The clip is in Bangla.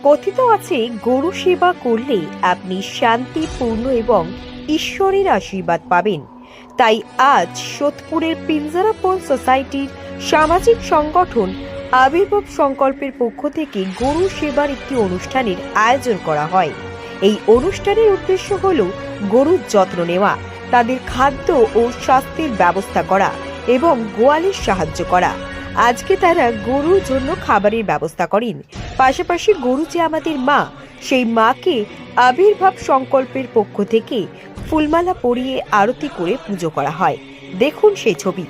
কথিত আছে গরু সেবা করলে আপনি শান্তিপূর্ণ এবং ঈশ্বরের আশীর্বাদ পাবেন। তাই আজ সোদপুরের পিঞ্জারাপন সোসাইটির সামাজিক সংগঠন আবির্ভাব সংকল্পের পক্ষ থেকে গরু সেবার একটি অনুষ্ঠানের আয়োজন করা হয়। এই অনুষ্ঠানের উদ্দেশ্য হল গরুর যত্ন নেওয়া, তাদের খাদ্য ও স্বাস্থ্যের ব্যবস্থা করা এবং গোয়ালের সাহায্য করা। আজকে তারা গরুর জন্য খাবারের ব্যবস্থা করেন। পাশাপাশি গরু যে আমাদের মা, সেই মাকে আবির্ভাব সংকল্পের পক্ষ থেকে ফুলমালা পরিয়ে আরতি করে পুজো করা হয়। দেখুন সেই ছবি।